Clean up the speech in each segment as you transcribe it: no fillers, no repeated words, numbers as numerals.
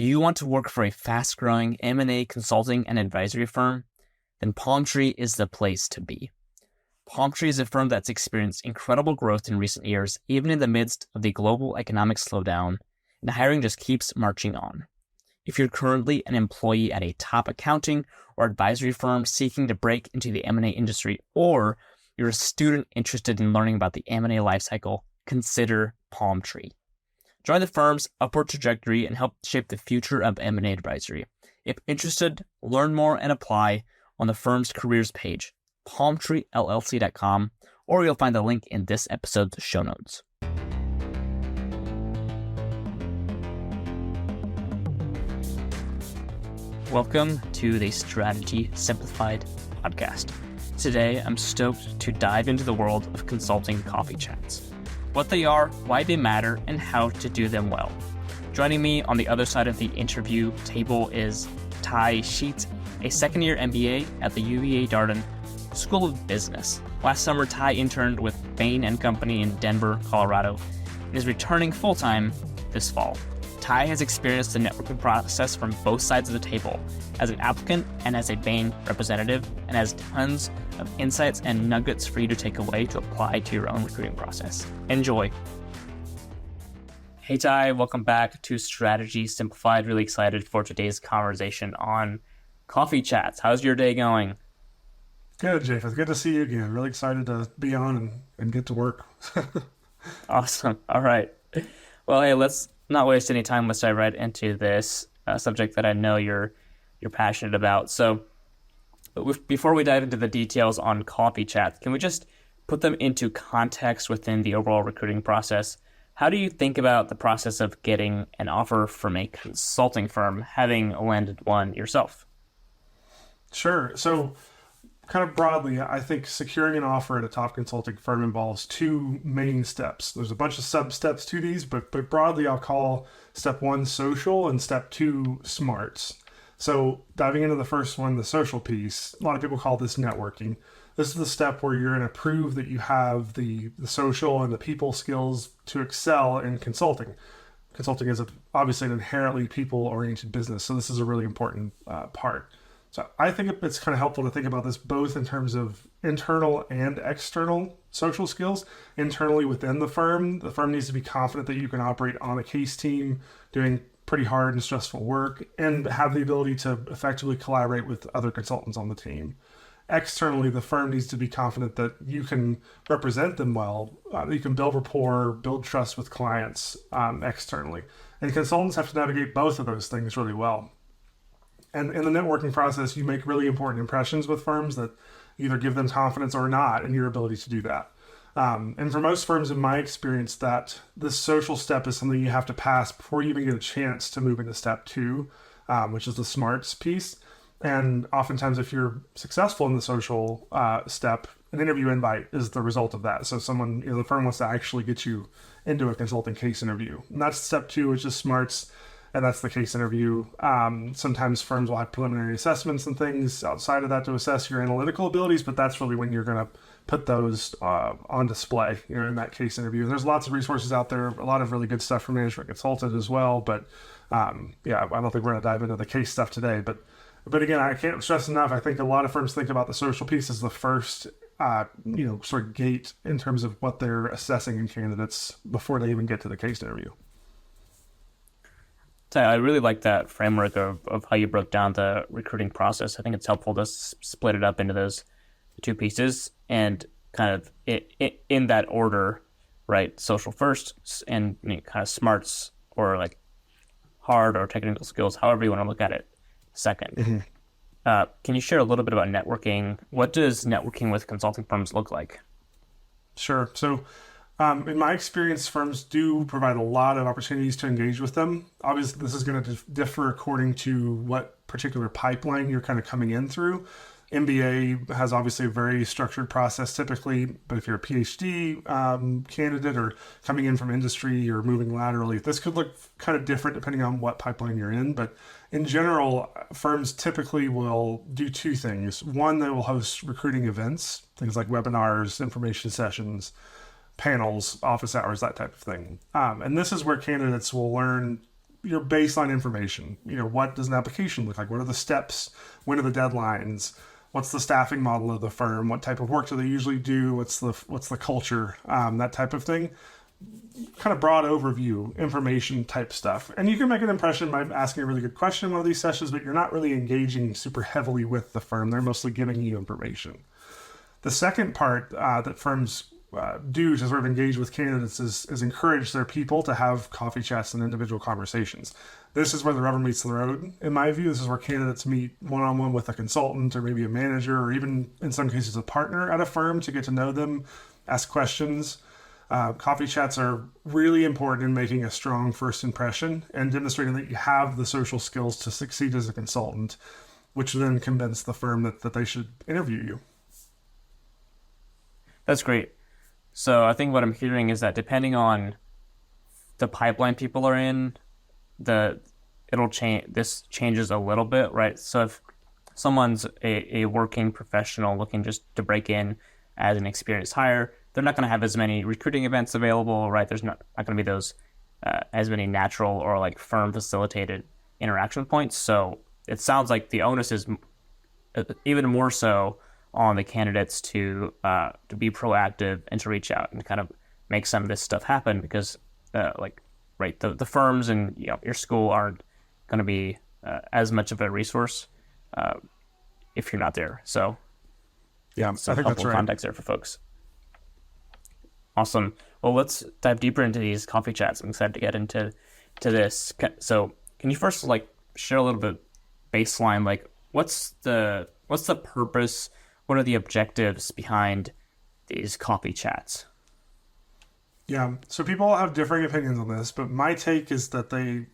Do you want to work for a fast-growing M&A consulting and advisory firm? Then Palmtree is the place to be. Palmtree is a firm that's experienced incredible growth in recent years, even in the midst of the global economic slowdown, and hiring just keeps marching on. If you're currently an employee at a top accounting or advisory firm seeking to break into the M&A industry, or you're a student interested in learning about the M&A lifecycle, consider Palmtree. Join the firm's upward trajectory and help shape the future of M&A advisory. If interested, learn more and apply on the firm's careers page, palmtreellc.com, or you'll find the link in this episode's show notes. Welcome to the Strategy Simplified podcast. Today, I'm stoked to dive into the world of consulting coffee chats. What they are, why they matter, and how to do them well. Joining me on the other side of the interview table is Ty Sheets, a second-year MBA at the UVA Darden School of Business. Last summer, Ty interned with Bain & Company in Denver, Colorado, and is returning full-time this fall. Ty has experienced the networking process from both sides of the table, as an applicant and as a Bain representative, and has tons of insights and nuggets for you to take away to apply to your own recruiting process. Enjoy. Hey Ty, welcome back to Strategy Simplified. Really excited for today's conversation on coffee chats. How's your day going? Good, Japheth. Good to see you again. Really excited to be on and get to work. Awesome. All right. Well, hey, let's not waste any time. Let's dive right into this subject that I know you're passionate about. So before we dive into the details on coffee chats, can we just put them into context within the overall recruiting process? How do you think about the process of getting an offer from a consulting firm, having landed one yourself? Sure. So kind of broadly, I think securing an offer at a top consulting firm involves two main steps. There's a bunch of sub-steps to these, but broadly I'll call step one social and step two smarts. So diving into the first one, the social piece, a lot of people call this networking. This is the step where you're going to prove that you have the social and the people skills to excel in consulting. Consulting is obviously an inherently people-oriented business, so this is a really important part. So I think it's kind of helpful to think about this both in terms of internal and external social skills. Internally within the firm needs to be confident that you can operate on a case team doing pretty hard and stressful work and have the ability to effectively collaborate with other consultants on the team. Externally, the firm needs to be confident that you can represent them well, you can build rapport, build trust with clients externally. And consultants have to navigate both of those things really well. And in the networking process, you make really important impressions with firms that either give them confidence or not in your ability to do that. And for most firms, in my experience, that this social step is something you have to pass before you even get a chance to move into step two, which is the smarts piece. And oftentimes, if you're successful in the social step, an interview invite is the result of that. So the firm wants to actually get you into a consulting case interview. And that's step two, which is smarts. And that's the case interview. Sometimes firms will have preliminary assessments and things outside of that to assess your analytical abilities, but that's really when you're going to put those on display, in that case interview. And there's lots of resources out there, a lot of really good stuff from Management Consultant as well. But I don't think we're going to dive into the case stuff today. But again, I can't stress enough. I think a lot of firms think about the social piece as the first, sort of gate in terms of what they're assessing in candidates before they even get to the case interview. I really like that framework of how you broke down the recruiting process. I think it's helpful to split it up into those two pieces and kind of in that order, right? Social first and kind of smarts or like hard or technical skills, however you want to look at it, second. Mm-hmm. Can you share a little bit about networking? What does networking with consulting firms look like? Sure. So in my experience, firms do provide a lot of opportunities to engage with them. Obviously, this is going to differ according to what particular pipeline you're kind of coming in through. MBA has obviously a very structured process typically, but if you're a PhD candidate or coming in from industry or moving laterally, this could look kind of different depending on what pipeline you're in. But in general, firms typically will do two things. One, they will host recruiting events, things like webinars, information sessions, panels, office hours, that type of thing. And this is where candidates will learn your baseline information. What does an application look like? What are the steps? When are the deadlines? What's the staffing model of the firm? What type of work do they usually do? What's the culture? That type of thing. Kind of broad overview, information type stuff. And you can make an impression by asking a really good question in one of these sessions, but you're not really engaging super heavily with the firm. They're mostly giving you information. The second part that firms do to sort of engage with candidates is encourage their people to have coffee chats and individual conversations. This is where the rubber meets the road. In my view, this is where candidates meet one-on-one with a consultant or maybe a manager or even in some cases a partner at a firm to get to know them, ask questions. Coffee chats are really important in making a strong first impression and demonstrating that you have the social skills to succeed as a consultant, which then convince the firm that they should interview you. That's great. So I think what I'm hearing is that depending on the pipeline people are in, it'll change. This changes a little bit, right? So if someone's a working professional looking just to break in as an experienced hire, they're not going to have as many recruiting events available, right? There's not going to be those as many natural or like firm facilitated interaction points. So it sounds like the onus is even more so on the candidates to be proactive and to reach out and kind of make some of this stuff happen because the firms and your school aren't going to be as much of a resource if you're not there. So yeah, some I think helpful that's right. context there for folks. Awesome. Well, let's dive deeper into these coffee chats. I'm excited to get into this. So can you first share a little bit baseline, what's the purpose? What are the objectives behind these coffee chats? Yeah, so people have differing opinions on this, but my take is that they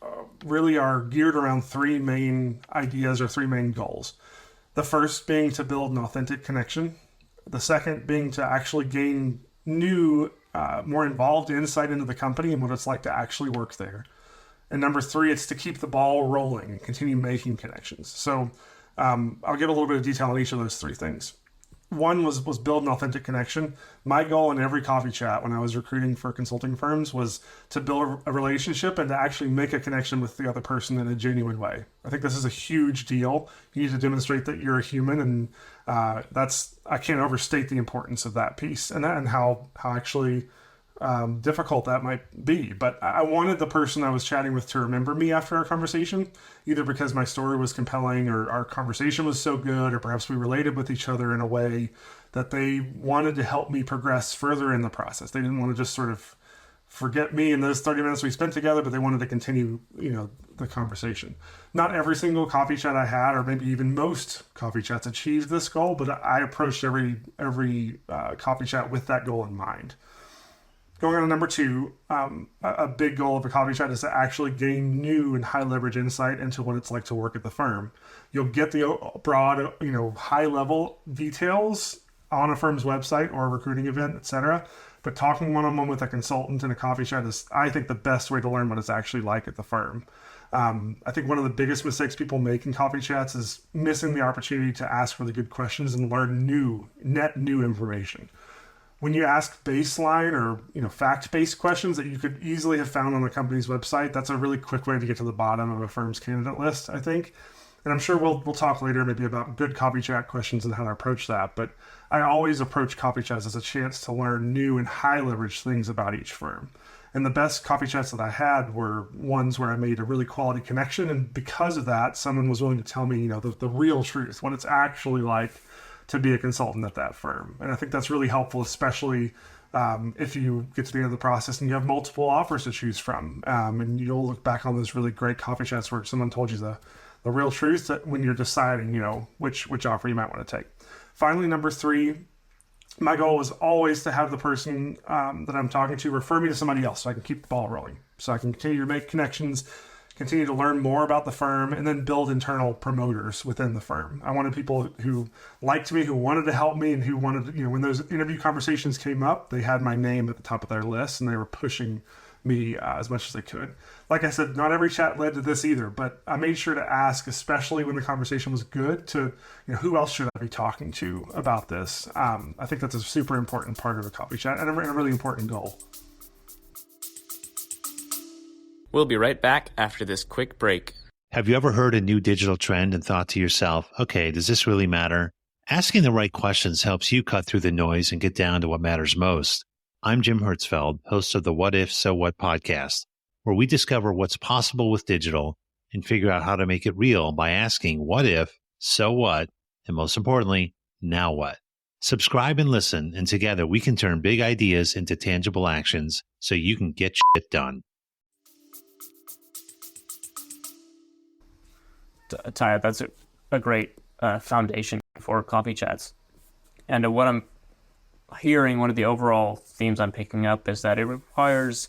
really are geared around three main ideas or three main goals. The first being to build an authentic connection. The second being to actually gain new, more involved insight into the company and what it's like to actually work there. And number three, it's to keep the ball rolling and continue making connections. So I'll give a little bit of detail on each of those three things. One was build an authentic connection. My goal in every coffee chat when I was recruiting for consulting firms was to build a relationship and to actually make a connection with the other person in a genuine way. I think this is a huge deal. You need to demonstrate that you're a human, and I can't overstate the importance of that piece and how actually difficult that might be. But I wanted the person I was chatting with to remember me after our conversation, either because my story was compelling or our conversation was so good, or perhaps we related with each other in a way that they wanted to help me progress further in the process. They didn't want to just sort of forget me in those 30 minutes we spent together, but they wanted to continue, the conversation. Not every single coffee chat I had, or maybe even most coffee chats, achieved this goal, but I approached every coffee chat with that goal in mind. Going on to number two, a big goal of a coffee chat is to actually gain new and high leverage insight into what it's like to work at the firm. You'll get the broad, high level details on a firm's website or a recruiting event, etc. But talking one-on-one with a consultant in a coffee chat is, I think, the best way to learn what it's actually like at the firm. I think one of the biggest mistakes people make in coffee chats is missing the opportunity to ask really good questions and learn new information. When you ask baseline or fact-based questions that you could easily have found on a company's website, that's a really quick way to get to the bottom of a firm's candidate list, I think. And I'm sure we'll talk later maybe about good coffee chat questions and how to approach that. But I always approach coffee chats as a chance to learn new and high leverage things about each firm. And the best coffee chats that I had were ones where I made a really quality connection. And because of that, someone was willing to tell me, the real truth, what it's actually like to be a consultant at that firm. And I think that's really helpful, especially if you get to the end of the process and you have multiple offers to choose from. And you'll look back on those really great coffee chats where someone told you the real truth that when you're deciding, which offer you might want to take. Finally, number three, my goal was always to have the person that I'm talking to refer me to somebody else so I can keep the ball rolling. So I can continue to make connections, continue to learn more about the firm, and then build internal promoters within the firm. I wanted people who liked me, who wanted to help me, and who wanted to, when those interview conversations came up, they had my name at the top of their list, and they were pushing me as much as they could. Like I said, not every chat led to this either, but I made sure to ask, especially when the conversation was good, to who else should I be talking to about this? I think that's a super important part of a coffee chat and a really important goal. We'll be right back after this quick break. Have you ever heard a new digital trend and thought to yourself, okay, does this really matter? Asking the right questions helps you cut through the noise and get down to what matters most. I'm Jim Hertzfeld, host of the What If, So What podcast, where we discover what's possible with digital and figure out how to make it real by asking what if, so what, and most importantly, now what? Subscribe and listen, and together we can turn big ideas into tangible actions so you can get shit done. Ty, that's a great foundation for coffee chats. And what I'm hearing, one of the overall themes I'm picking up is that it requires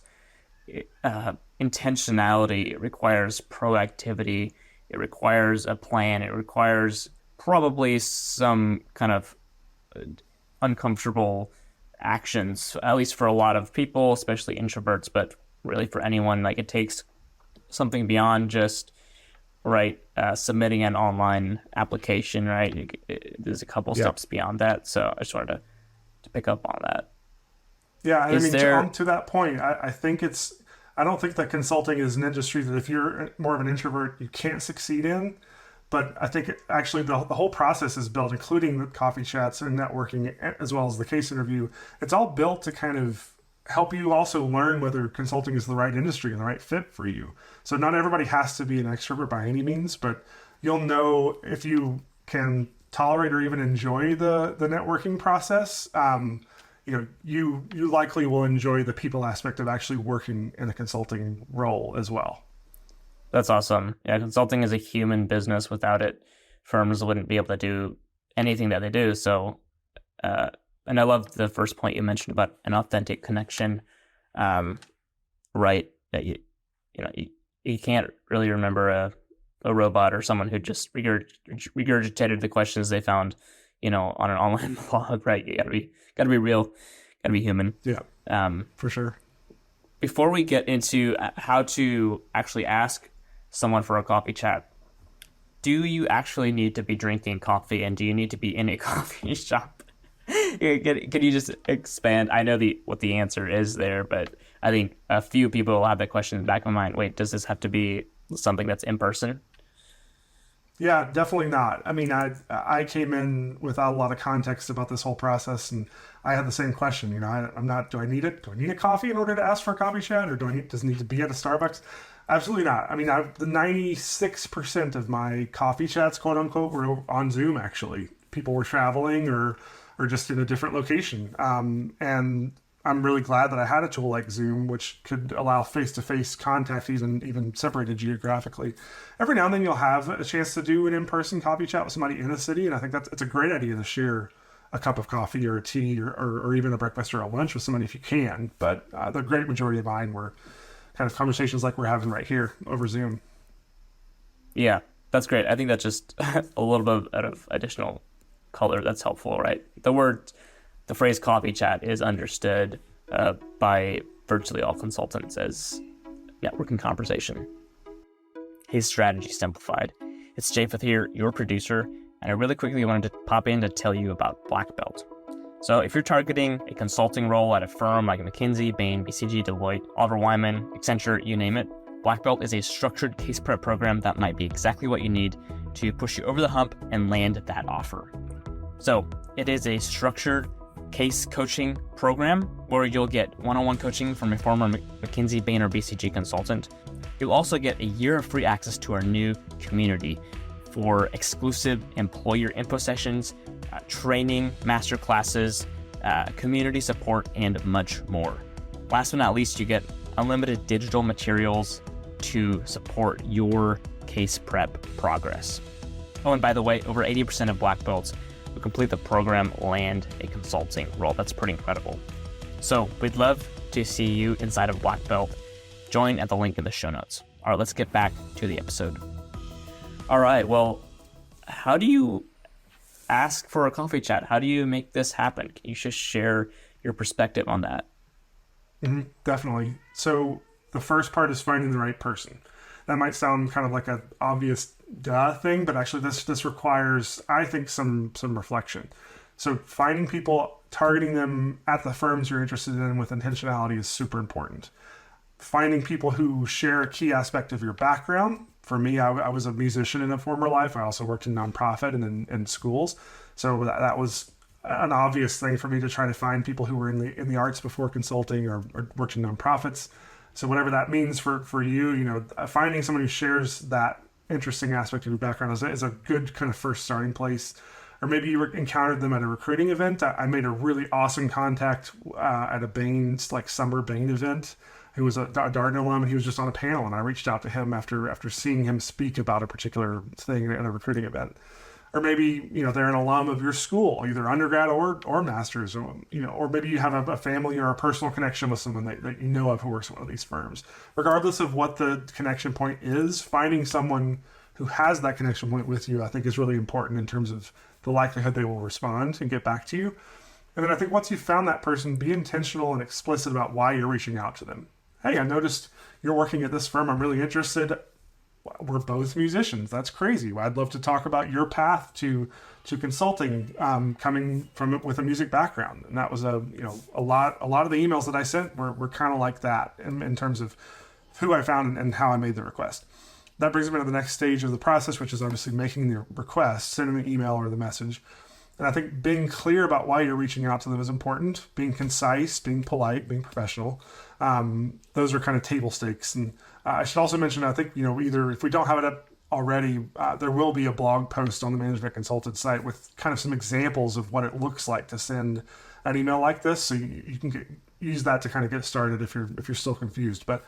intentionality, it requires proactivity, it requires a plan, it requires probably some kind of uncomfortable actions, at least for a lot of people, especially introverts, but really for anyone. Like, it takes something beyond just submitting an online application, right? There's a couple steps beyond that. So I just wanted to pick up on that. Yeah, I mean, to that point, I don't think that consulting is an industry that if you're more of an introvert, you can't succeed in. But I think actually the whole process is built, including the coffee chats and networking, as well as the case interview. It's all built to kind of help you also learn whether consulting is the right industry and the right fit for you. So not everybody has to be an extrovert by any means, but you'll know if you can tolerate or even enjoy the networking process. You likely will enjoy the people aspect of actually working in a consulting role as well. That's awesome. Yeah, consulting is a human business. Without it, firms wouldn't be able to do anything that they do. So, and I love the first point you mentioned about an authentic connection, right? That you can't really remember a robot or someone who just regurgitated the questions they found, on an online blog, right? You gotta be real, gotta be human. Yeah, for sure. Before we get into how to actually ask someone for a coffee chat, do you actually need to be drinking coffee, and do you need to be in a coffee shop? Can you just expand? I know what the answer is there, but I think a few people will have that question in the back of my mind. Wait, does this have to be something that's in person? Yeah, definitely not. I mean, I came in without a lot of context about this whole process, and I had the same question. Do I need it? Do I need a coffee in order to ask for a coffee chat, or does it need to be at a Starbucks? Absolutely not. I mean, the 96% of my coffee chats, quote unquote, were on Zoom. Actually, people were traveling or just in a different location. And I'm really glad that I had a tool like Zoom, which could allow face-to-face contact, even separated geographically. Every now and then you'll have a chance to do an in-person coffee chat with somebody in a city, and I think it's a great idea to share a cup of coffee or a tea or even a breakfast or a lunch with somebody if you can. But the great majority of mine were kind of conversations like we're having right here over Zoom. Yeah, that's great. I think that's just a little bit of additional color that's helpful, right? The phrase coffee chat is understood by virtually all consultants as networking conversation. Hey, Strategy Simplified. It's Japheth here, your producer, and I really quickly wanted to pop in to tell you about Black Belt. So if you're targeting a consulting role at a firm like McKinsey, Bain, BCG, Deloitte, Oliver Wyman, Accenture, you name it, Black Belt is a structured case prep program that might be exactly what you need to push you over the hump and land that offer. So it is a structured case coaching program where you'll get one-on-one coaching from a former McKinsey, Bain, or BCG consultant. You'll also get a year of free access to our new community for exclusive employer info sessions, training, master classes, community support, and much more. Last but not least, you get unlimited digital materials to support your case prep progress. Oh, and by the way, over 80% of Black Belts who complete the program land a consulting role. That's pretty incredible. So we'd love to see you inside of Black Belt. Join at the link in the show notes. All right, let's get back to the episode. All right, well, how do you ask for a coffee chat? How do you make this happen? Can you just share your perspective on that? Definitely. So the first part is finding the right person. That might sound kind of like an obvious thing, but actually this requires, I think, some reflection. So finding people, targeting them at the firms you're interested in with intentionality is super important. finding people who share a key aspect of your background. For me, I was a musician in a former life. I also worked in nonprofit and in schools. So that was an obvious thing for me to try to find people who were in the arts before consulting or worked in nonprofits. So whatever that means for you, finding someone who shares that interesting aspect of your background is a good kind of first starting place. Or maybe you encountered them at a recruiting event. I made a really awesome contact at a Bain's, like summer Bain event, who was a Darden alum, and he was just on a panel, and I reached out to him after seeing him speak about a particular thing at a recruiting event. Or maybe, they're an alum of your school, either undergrad or master's, or maybe you have a family or a personal connection with someone that you know of who works at one of these firms. Regardless of what the connection point is, finding someone who has that connection point with you, I think is really important in terms of the likelihood they will respond and get back to you. And then I think once you've found that person, be intentional and explicit about why you're reaching out to them. Hey, I noticed you're working at this firm. I'm really interested. We're both musicians. That's crazy. I'd love to talk about your path to consulting, coming from with a music background. And that was a lot of the emails that I sent were kind of like that in terms of who I found and how I made the request. That brings me to the next stage of the process, which is obviously making the request, sending the email or the message. And I think being clear about why you're reaching out to them is important. Being concise, being polite, being professional. Those are kind of table stakes. And I should also mention, I think, either if we don't have it up already, there will be a blog post on the Management Consulted site with kind of some examples of what it looks like to send an email like this. So you can use that to kind of get started if you're still confused. But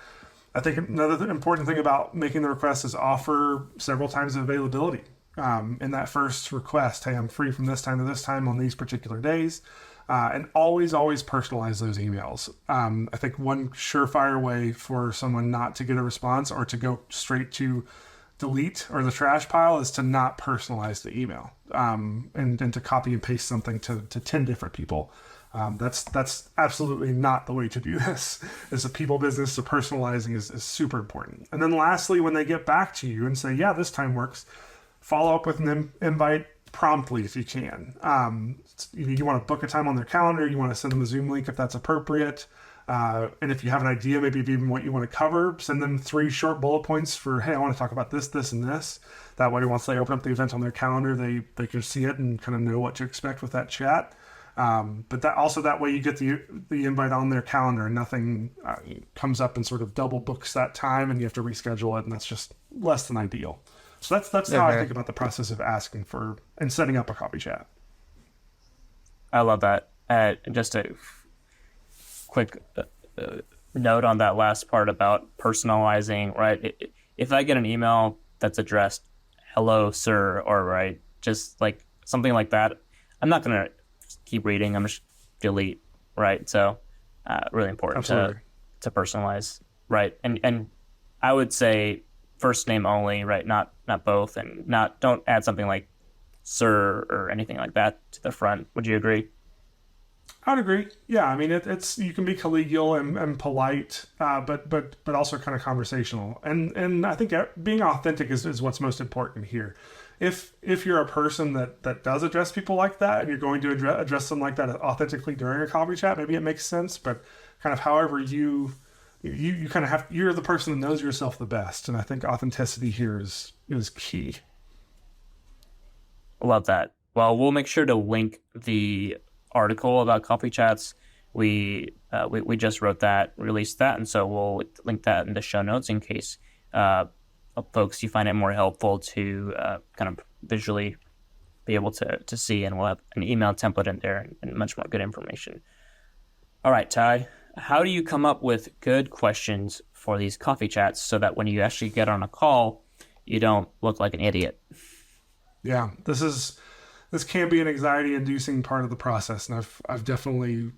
I think another important thing about making the request is offer several times of availability. In that first request, hey, I'm free from this time to this time on these particular days. And always personalize those emails. I think one surefire way for someone not to get a response or to go straight to delete or the trash pile is to not personalize the email and to copy and paste something to 10 different people. That's absolutely not the way to do this. It's a people business, so personalizing is super important. And then lastly, when they get back to you and say, yeah, this time works, follow up with an invite promptly if you can. You want to book a time on their calendar, you want to send them a Zoom link if that's appropriate. And if you have an idea, maybe of even what you want to cover, send them 3 short bullet points for, hey, I want to talk about this, this, and this. That way, once they open up the event on their calendar, they can see it and kind of know what to expect with that chat. But that way you get the invite on their calendar and nothing comes up and sort of double books that time and you have to reschedule it, and that's just less than ideal. So that's how I think about the process of asking for and setting up a coffee chat. I love that. Just a quick note on that last part about personalizing, right? If I get an email that's addressed, hello, sir, or right, just like something like that, I'm not going to keep reading. I'm just delete, right? So really important to personalize, right? And I would say first name only, right? Not both, and don't add something like sir or anything like that to the front. Would you agree? I would agree. Yeah, I mean, it's you can be collegial and polite, but also kind of conversational. And I think being authentic is what's most important here. If you're a person that does address people like that, and you're going to address them like that authentically during a coffee chat, maybe it makes sense. But kind of however you kind of you're the person that knows yourself the best, and I think authenticity here is key. Love that. Well, we'll make sure to link the article about coffee chats. We just wrote that, released that, and so we'll link that in the show notes in case folks you find it more helpful to kind of visually be able to see, and we'll have an email template in there and much more good information. All right, Ty, how do you come up with good questions for these coffee chats so that when you actually get on a call, you don't look like an idiot? Yeah, this can be an anxiety-inducing part of the process, and I've definitely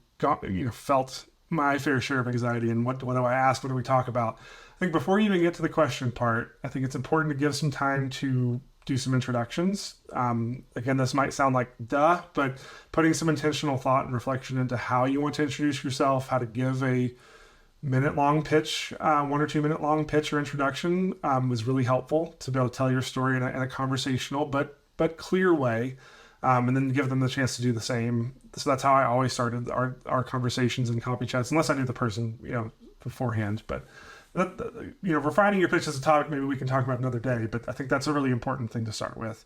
felt my fair share of anxiety. And what do I ask? What do we talk about? I think before you even get to the question part, I think it's important to give some time to do some introductions. Again, this might sound like duh, but putting some intentional thought and reflection into how you want to introduce yourself, how to give a minute-long pitch, 1 or 2 minute long pitch or introduction was really helpful to be able to tell your story in a conversational but clear way, and then give them the chance to do the same. So that's how I always started our conversations and coffee chats, unless I knew the person beforehand. But refining your pitch as a topic, maybe we can talk about another day. But I think that's a really important thing to start with.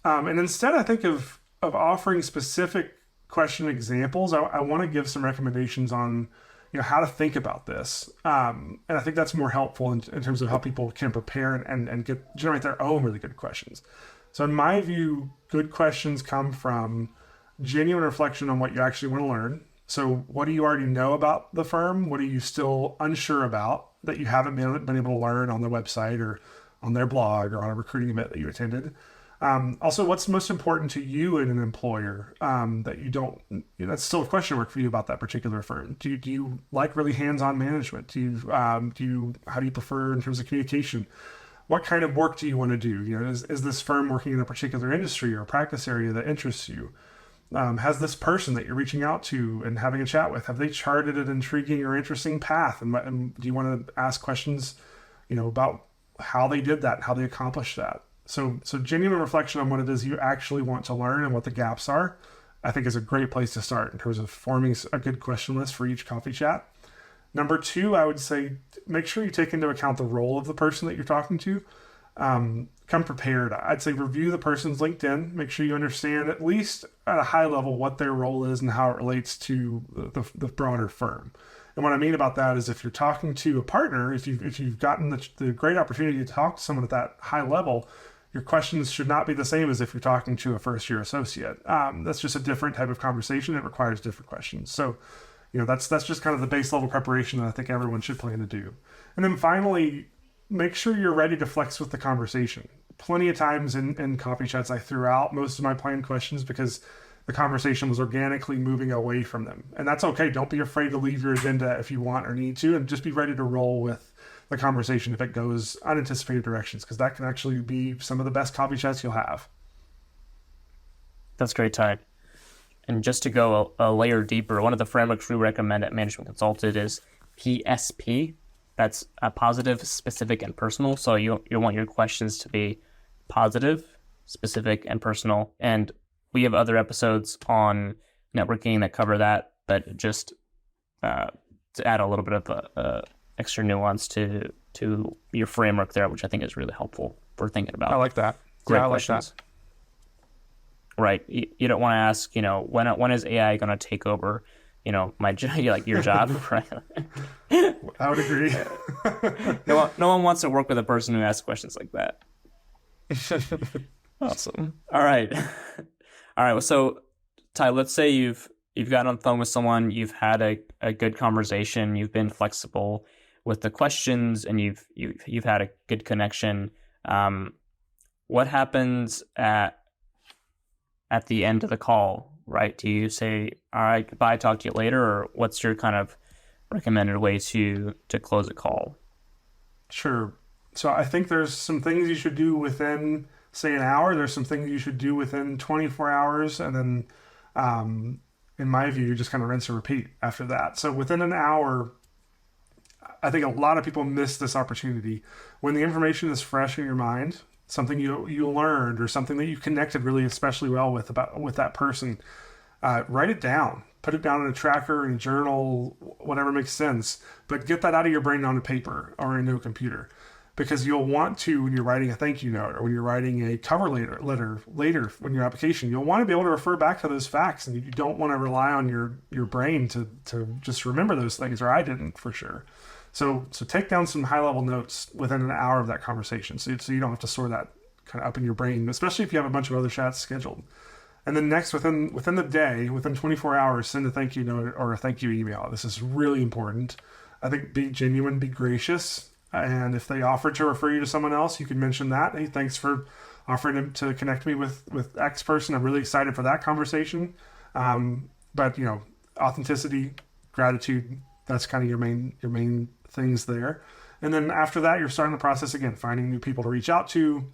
And instead, I think of offering specific question examples. I want to give some recommendations on how to think about this. And I think that's more helpful in terms of how people can prepare and generate their own really good questions. So in my view, good questions come from genuine reflection on what you actually want to learn. So what do you already know about the firm? What are you still unsure about that you haven't been able to learn on their website or on their blog or on a recruiting event that you attended? Also, what's most important to you in an employer that you don't, that's still a question mark for you about that particular firm. Do you like really hands-on management? How do you prefer in terms of communication? What kind of work do you want to do? Is this firm working in a particular industry or practice area that interests you? Has this person that you're reaching out to and having a chat with, have they charted an intriguing or interesting path? And do you want to ask questions, about how they did that, how they accomplished that? So genuine reflection on what it is you actually want to learn and what the gaps are, I think is a great place to start in terms of forming a good question list for each coffee chat. Number 2, I would say, make sure you take into account the role of the person that you're talking to. Come prepared. I'd say review the person's LinkedIn. Make sure you understand at least at a high level what their role is and how it relates to the broader firm. And what I mean about that is if you're talking to a partner, if you've gotten the great opportunity to talk to someone at that high level, your questions should not be the same as if you're talking to a first-year associate. That's just a different type of conversation. It requires different questions. So, that's just kind of the base level preparation that I think everyone should plan to do. And then finally, make sure you're ready to flex with the conversation. Plenty of times in coffee chats, I threw out most of my planned questions because the conversation was organically moving away from them. And that's okay. Don't be afraid to leave your agenda if you want or need to, and just be ready to roll with the conversation if it goes unanticipated directions, because that can actually be some of the best coffee chats you'll have. That's great, Ty. And just to go a layer deeper, one of the frameworks we recommend at Management Consulted is PSP. That's a positive, specific, and personal. So you want your questions to be positive, specific, and personal. And we have other episodes on networking that cover that, but just to add a little bit of extra nuance to your framework there, which I think is really helpful for thinking about. I like that. Great I questions. like that. Right. You don't want to ask, when is AI going to take over, your job, right? I would agree. No one wants to work with a person who asks questions like that. Awesome. All right. Well, so Ty, let's say you've gotten on the phone with someone, you've had a good conversation, you've been flexible with the questions, and you've had a good connection. What happens at the end of the call, right? Do you say, all right, goodbye, talk to you later, or what's your kind of recommended way to close a call? Sure. So I think there's some things you should do within, say, an hour. There's some things you should do within 24 hours. And then, in my view, you just kind of rinse and repeat after that. So within an hour, I think a lot of people miss this opportunity. When the information is fresh in your mind, something you learned or something that you connected really especially well with that person, write it down. Put it down in a tracker, in a journal, whatever makes sense. But get that out of your brain onto paper or into a computer. Because you'll want to, when you're writing a thank you note or when you're writing a cover letter later when your application, you'll want to be able to refer back to those facts, and you don't want to rely on your brain to just remember those things, or I didn't for sure. So take down some high level notes within an hour of that conversation, so you don't have to store that kind of up in your brain, especially if you have a bunch of other chats scheduled. And then next, within the day, within 24 hours, send a thank you note or a thank you email. This is really important. I think be genuine, be gracious. And if they offer to refer you to someone else, you can mention that. Hey, thanks for offering to connect me with X person. I'm really excited for that conversation. But authenticity, gratitude, that's kind of your main things there. And then after that, you're starting the process again, finding new people to reach out to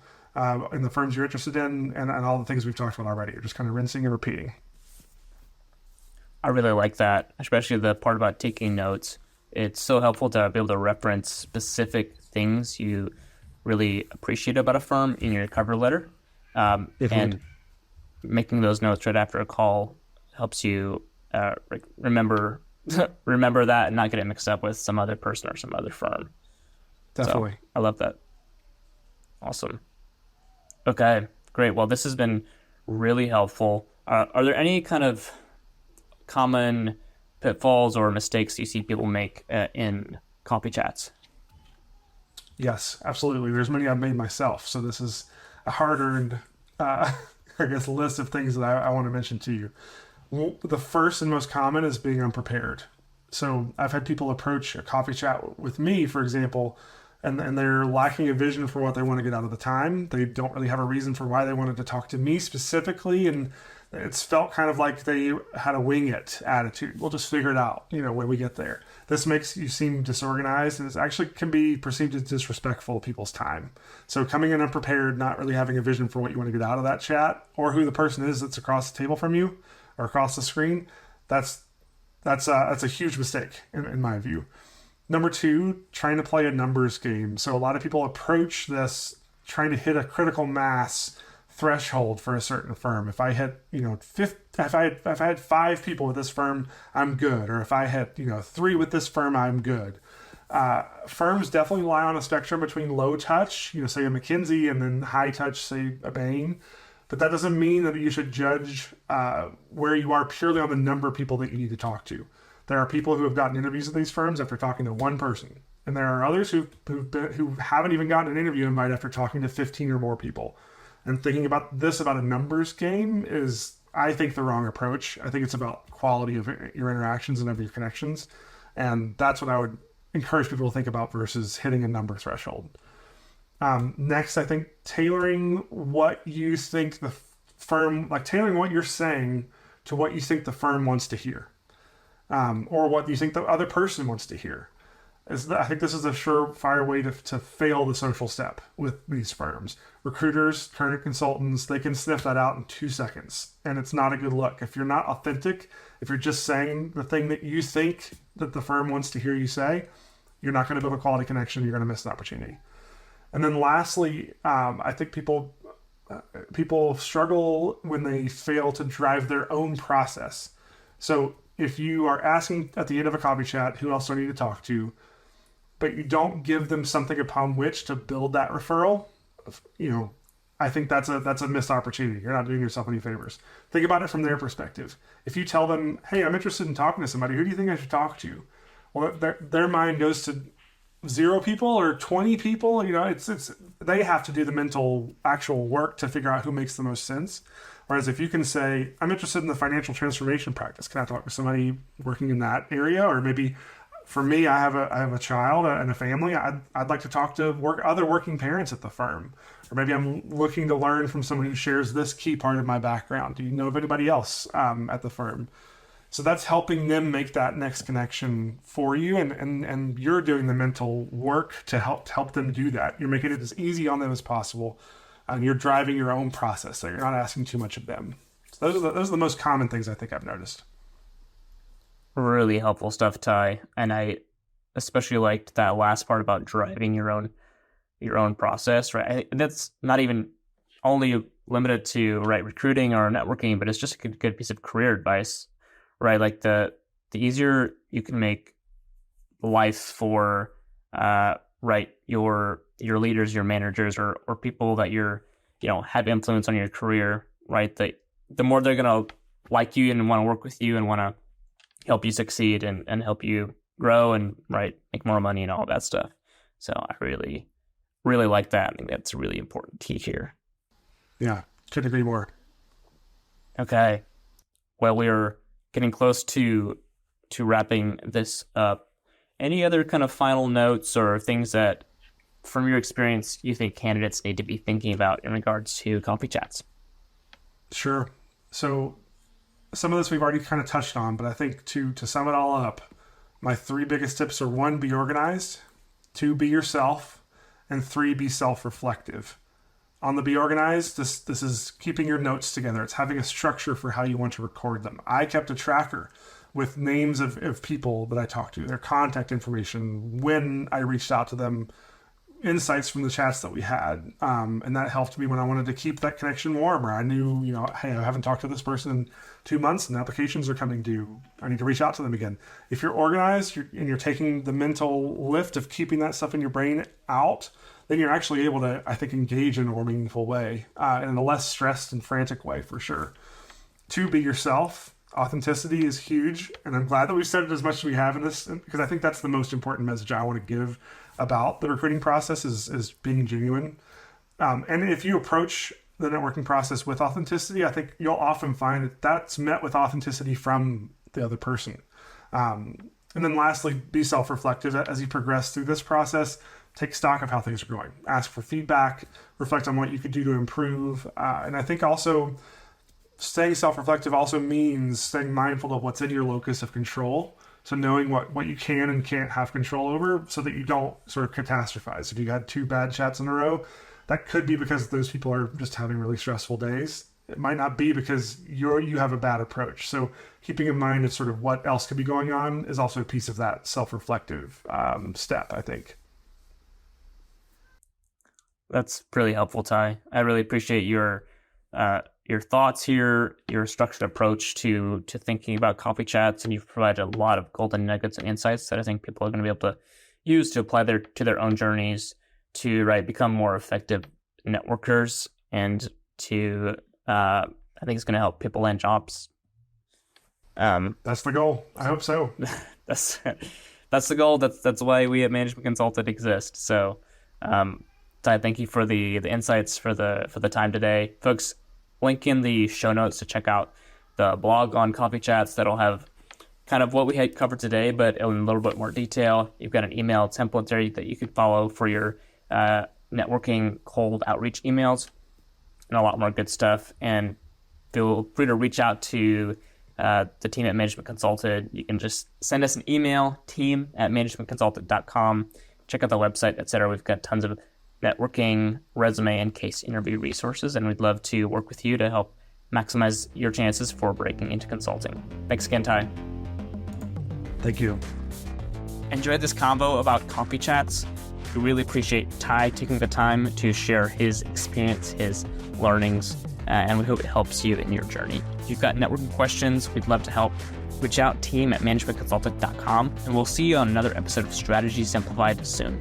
in the firms you're interested in, and all the things we've talked about already. You're just kind of rinsing and repeating. I really like that, especially the part about taking notes. It's so helpful to be able to reference specific things you really appreciate about a firm in your cover letter. And making those notes right after a call helps you remember remember that and not get it mixed up with some other person or some other firm. Definitely. So, I love that. Awesome. Okay, great. Well, this has been really helpful. Are there any kind of common pitfalls or mistakes you see people make in coffee chats? Yes, absolutely. There's many I've made myself. So this is a hard-earned, I guess, list of things that I want to mention to you. Well, the first and most common is being unprepared. So I've had people approach a coffee chat with me, for example, and they're lacking a vision for what they want to get out of the time. They don't really have a reason for why they wanted to talk to me specifically, and it's felt kind of like they had a wing it attitude. We'll just figure it out, when we get there. This makes you seem disorganized, and it actually can be perceived as disrespectful of people's time. So coming in unprepared, not really having a vision for what you want to get out of that chat, or who the person is that's across the table from you or across the screen, that's a huge mistake in my view. Number two, trying to play a numbers game. So a lot of people approach this trying to hit a critical mass threshold for a certain firm. If I hit, if I had 5 people with this firm, I'm good. Or if I had, 3 with this firm, I'm good. Firms definitely lie on a spectrum between low touch, say a McKinsey, and then high touch, say a Bain. But that doesn't mean that you should judge where you are purely on the number of people that you need to talk to. There are people who have gotten interviews at these firms after talking to one person. And there are others who haven't even gotten an interview invite after talking to 15 or more people. And thinking about a numbers game is, I think, the wrong approach. I think it's about quality of your interactions and of your connections. And that's what I would encourage people to think about versus hitting a number threshold. Next, I think tailoring what you think the firm, like tailoring what you're saying to what you think the firm wants to hear, or what you think the other person wants to hear. I think this is a surefire way to fail the social step with these firms. Recruiters, current consultants, they can sniff that out in 2 seconds, and it's not a good look. If you're not authentic, if you're just saying the thing that you think that the firm wants to hear you say, you're not going to build a quality connection. You're going to miss an opportunity. And then lastly, I think people struggle when they fail to drive their own process. So if you are asking at the end of a coffee chat, who else do I need to talk to, but you don't give them something upon which to build that referral, I think that's a missed opportunity. You're not doing yourself any favors. Think about it from their perspective. If you tell them, hey, I'm interested in talking to somebody, who do you think I should talk to? Well, their mind goes to 0 people or 20 people. It's they have to do the mental actual work to figure out who makes the most sense. Whereas if you can say, I'm interested in the financial transformation practice, can I talk to somebody working in that area? Or maybe for me, I have a child and a family. I'd like to talk to other working parents at the firm. Or maybe I'm looking to learn from someone who shares this key part of my background. Do you know of anybody else at the firm? So that's helping them make that next connection for you, and you're doing the mental work to help them do that. You're making it as easy on them as possible, and you're driving your own process. So you're not asking too much of them. So those are the most common things I think I've noticed. Really helpful stuff, Ty. And I especially liked that last part about driving your own process, right? That's not even only limited to recruiting or networking, but it's just a good piece of career advice, right? Like the easier you can make life for your leaders, your managers, or people that have influence on your career, right? The more they're gonna like you and want to work with you and want to help you succeed and help you grow and make more money and all that stuff. So I really, really like that. I think that's a really important key here. Yeah, couldn't agree more. Okay. Well, we're getting close to wrapping this up. Any other kind of final notes or things that, from your experience, you think candidates need to be thinking about in regards to coffee chats? Sure. So some of this we've already kind of touched on, but I think to sum it all up, my 3 biggest tips are 1, be organized, 2, be yourself, and 3, be self-reflective. On the be organized, this is keeping your notes together. It's having a structure for how you want to record them. I kept a tracker with names of people that I talked to, their contact information, when I reached out to them, insights from the chats that we had. And that helped me when I wanted to keep that connection warm, or I knew, hey, I haven't talked to this person in 2 months and applications are coming due. I need to reach out to them again. If you're organized and you're taking the mental lift of keeping that stuff in your brain out, then you're actually able to, I think, engage in a more meaningful way, in a less stressed and frantic way, for sure. 2, be yourself. Authenticity is huge, and I'm glad that we've said it as much as we have in this, because I think that's the most important message I want to give about the recruiting process is being genuine. And if you approach the networking process with authenticity, I think you'll often find that that's met with authenticity from the other person. And then lastly, be self-reflective as you progress through this process. Take stock of how things are going. Ask for feedback, reflect on what you could do to improve. And I think also staying self-reflective also means staying mindful of what's in your locus of control. So knowing what you can and can't have control over so that you don't sort of catastrophize. If you had 2 bad chats in a row, that could be because those people are just having really stressful days. It might not be because you have a bad approach. So keeping in mind of sort of what else could be going on is also a piece of that self-reflective step, I think. That's really helpful, Ty. I really appreciate your thoughts here, your structured approach to thinking about coffee chats, and you've provided a lot of golden nuggets and insights that I think people are going to be able to use to apply to their own journeys to become more effective networkers, and to I think it's going to help people land jobs. That's the goal. I hope so. That's the goal. That's why we at Management Consultant exist. So, Ty, thank you for the insights, for the time today, folks. Link in the show notes to check out the blog on coffee chats that'll have kind of what we had covered today, but in a little bit more detail. You've got an email template there that you could follow for your networking cold outreach emails, and a lot more good stuff. And feel free to reach out to the team at Management Consultant. You can just send us an email, team@managementconsultant.com. Check out the website, etc. We've got tons of networking, resume, and case interview resources, and we'd love to work with you to help maximize your chances for breaking into consulting. Thanks again, Ty. Thank you. Enjoyed this convo about coffee chats. We really appreciate Ty taking the time to share his experience, his learnings, and we hope it helps you in your journey. If you've got networking questions, we'd love to help. Reach out, team@managementconsultant.com, and we'll see you on another episode of Strategy Simplified soon.